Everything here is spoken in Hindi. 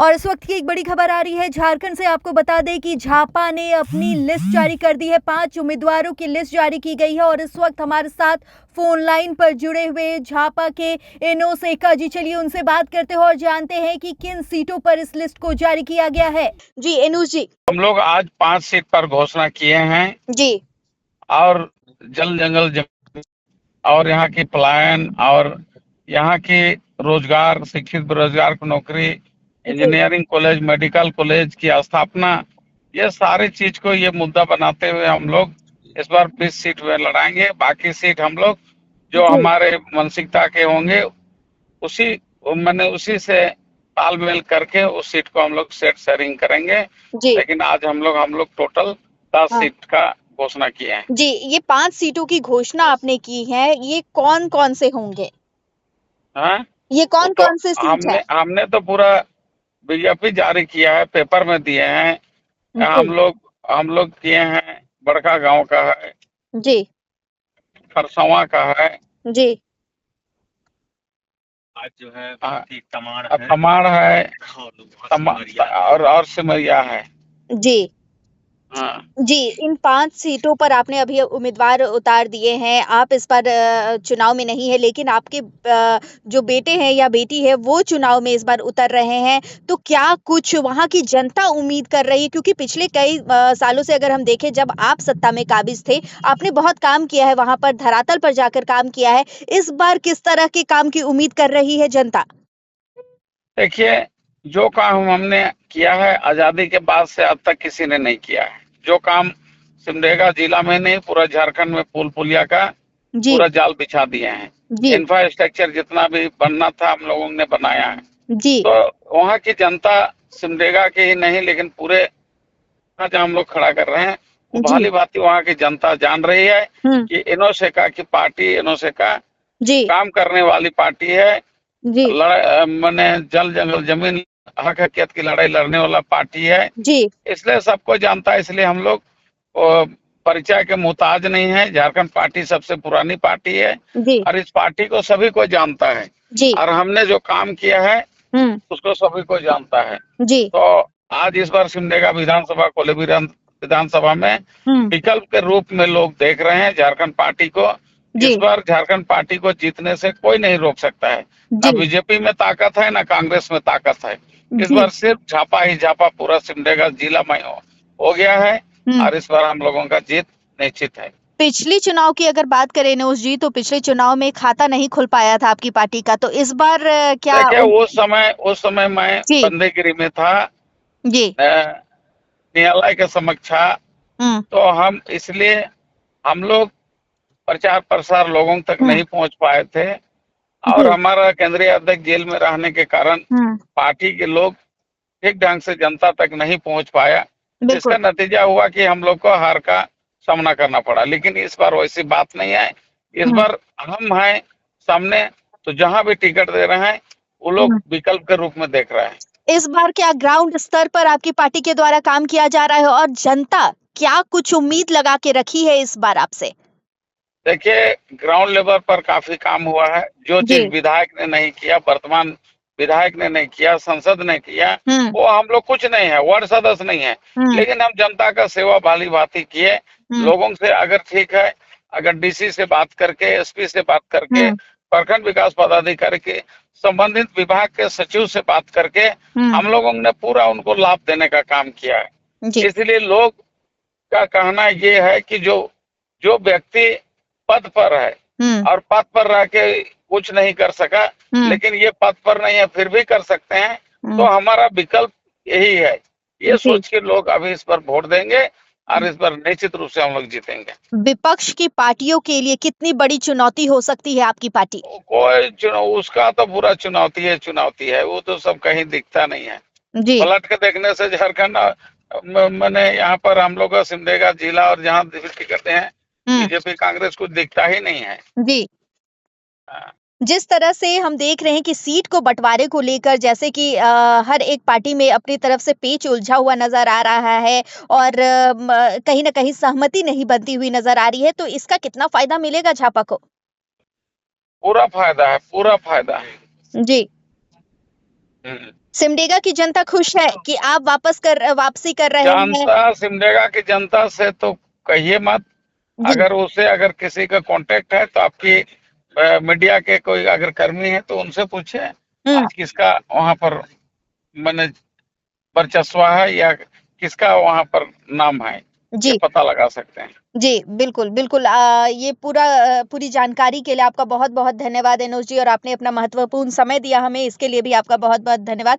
और इस वक्त की एक बड़ी खबर आ रही है झारखंड से। आपको बता दें कि झापा ने अपनी लिस्ट जारी कर दी है। 5 उम्मीदवारों की लिस्ट जारी की गई है और इस वक्त हमारे साथ फोन लाइन पर जुड़े हुए झापा के एनोस एक्का जी, चलिए उनसे बात करते हैं और जानते हैं कि किन सीटों पर इस लिस्ट को जारी किया गया है। जी एनोस जी। हम लोग आज 5 सीट पर घोषणा किए हैं जी। और जल जंगल जमीन और यहाँ की पलायन और यहाँ की रोजगार, शिक्षित बेरोजगार को नौकरी, इंजीनियरिंग कॉलेज, मेडिकल कॉलेज की स्थापना, ये सारी चीज को ये मुद्दा बनाते हुए हम लोग इस बार 20 सीट में लड़ाएंगे। बाकी सीट हम लोग जो हमारे मानसिकता के होंगे उसी से तालमेल करके उस सीट को हम लोग सेट शेयरिंग करेंगे। लेकिन आज हम लोग टोटल 10 सीट का घोषणा किए हैं। जी, ये 5 सीटों की घोषणा आपने की है, ये कौन कौन से होंगे? हाँ, ये कौन तो कौन से सीट है? हमने तो पूरा विज्ञप्ति जारी किया है, पेपर में दिए हैं। हम लोग किए हैं, बड़का गांव का है जी, खरसवा का है जी। आज जो है तमाड़ है और सिमरिया है। जी हाँ। जी, इन 5 सीटों पर आपने अभी उम्मीदवार उतार दिए हैं। आप इस बार चुनाव में नहीं है, लेकिन आपके जो बेटे हैं या बेटी है वो चुनाव में इस बार उतर रहे हैं। तो क्या कुछ वहाँ की जनता उम्मीद कर रही है? क्योंकि पिछले कई सालों से अगर हम देखें, जब आप सत्ता में काबिज थे, आपने बहुत काम किया है, वहाँ पर धरातल पर जाकर काम किया है। इस बार किस तरह के काम की उम्मीद कर रही है जनता? देखिए, जो काम हमने किया है आजादी के बाद से अब तक किसी ने नहीं किया है। जो काम सिमडेगा जिला में नहीं, पूरा झारखंड में पुल पुलिया का पूरा जाल बिछा दिए हैं। इंफ्रास्ट्रक्चर जितना भी बनना था हम लोगों ने बनाया है। जी। तो वहाँ की जनता सिमडेगा की ही नहीं, लेकिन पूरे जहाँ हम लोग खड़ा कर रहे हैं भली भांति वहाँ की जनता जान रही है कि एनोस एक्का की पार्टी, एनोस एक्का काम करने वाली पार्टी है। मैंने जल जंगल जमीन हक हकियत की लड़ाई लड़ने वाला पार्टी है। इसलिए सबको जानता है, इसलिए हम लोग परिचय के मोहताज नहीं है। झारखंड पार्टी सबसे पुरानी पार्टी है और इस पार्टी को सभी को जानता है और हमने जो काम किया है उसको सभी को जानता है। तो आज इस बार सिमडेगा विधानसभा कोल्हापुर विधानसभा में विकल्प के रूप में लोग देख रहे हैं झारखंड पार्टी को। इस बार झारखंड पार्टी को जीतने से कोई नहीं रोक सकता है। ना बीजेपी में ताकत है, ना कांग्रेस में ताकत है। इस बार सिर्फ झापा ही झापा पूरा सिमडेगा जिला में हो गया है और इस बार हम लोगों का जीत निश्चित है। पिछले चुनाव की अगर बात करें एनोस जी, तो पिछले चुनाव में खाता नहीं खुल पाया था आपकी पार्टी का, तो इस बार क्या? देखिए, उस समय मैं बंदेगिरी में था न्यायालय के समक्ष। तो हम इसलिए हम लोग प्रचार प्रसार लोगों तक नहीं पहुंच पाए थे और हमारा केंद्रीय अध्यक्ष जेल में रहने के कारण पार्टी के लोग ठीक ढंग से जनता तक नहीं पहुंच पाया। इसका नतीजा हुआ कि हम लोग को हार का सामना करना पड़ा। लेकिन इस बार वैसी बात नहीं है। इस बार हम हैं सामने, तो जहां भी टिकट दे रहे हैं वो लोग विकल्प के रूप में देख रहे हैं। इस बार क्या ग्राउंड स्तर पर आपकी पार्टी के द्वारा काम किया जा रहा है और जनता क्या कुछ उम्मीद लगा के रखी है इस बार आपसे? देखिए, ग्राउंड लेवल पर काफी काम हुआ है। जो चीज विधायक ने नहीं किया, वर्तमान विधायक ने नहीं किया, संसद ने किया, वो हम लोग कुछ नहीं है, वार्ड सदस्य नहीं है, लेकिन हम जनता का सेवा भाली भांति किए। लोगों से अगर ठीक है, अगर डीसी से बात करके, एसपी से बात करके, प्रखंड विकास पदाधिकारी के संबंधित विभाग के सचिव से बात करके हम लोगों ने पूरा उनको लाभ देने का काम किया है। इसलिए लोग का कहना ये है कि जो व्यक्ति पद पर है और पद पर रह के कुछ नहीं कर सका, लेकिन ये पद पर नहीं है फिर भी कर सकते हैं, तो हमारा विकल्प यही है। ये सोच के लोग अभी इस पर वोट देंगे और इस पर निश्चित रूप से हम लोग जीतेंगे। विपक्ष की पार्टियों के लिए कितनी बड़ी चुनौती हो सकती है आपकी पार्टी? कोई उसका तो पूरा चुनौती है, वो तो सब कहीं दिखता नहीं है। पलट के देखने से झारखंड मैंने यहाँ पर हम लोग का सिमडेगा जिला और जहाँ टिकट हैं बीजेपी कांग्रेस कुछ दिखता ही नहीं है। जिस तरह से हम देख रहे हैं कि सीट को बंटवारे को लेकर जैसे कि हर एक पार्टी में अपनी तरफ से पेच उलझा हुआ नजर आ रहा है और कहीं ना कहीं सहमति नहीं बनती हुई नजर आ रही है, तो इसका कितना फायदा मिलेगा झापा को? पूरा फायदा है। जी। सिमडेगा की जनता खुश है कि आप वापसी कर रहे हैं? जनता, सिमडेगा की जनता से तो कहिए मत। अगर किसी का कांटेक्ट है तो आपकी मीडिया के कोई अगर कर्मी है तो उनसे पूछे आज किसका वहां पर मैंने वर्चस्व है या किसका वहां पर नाम है, ये पता लगा सकते हैं। जी, बिल्कुल, बिल्कुल। ये पूरी जानकारी के लिए आपका बहुत-बहुत धन्यवाद एनोस जी, और आपने अपना महत्वपूर्ण समय दिया हमें, इसके लिए भी आपका बहुत-बहुत धन्यवाद।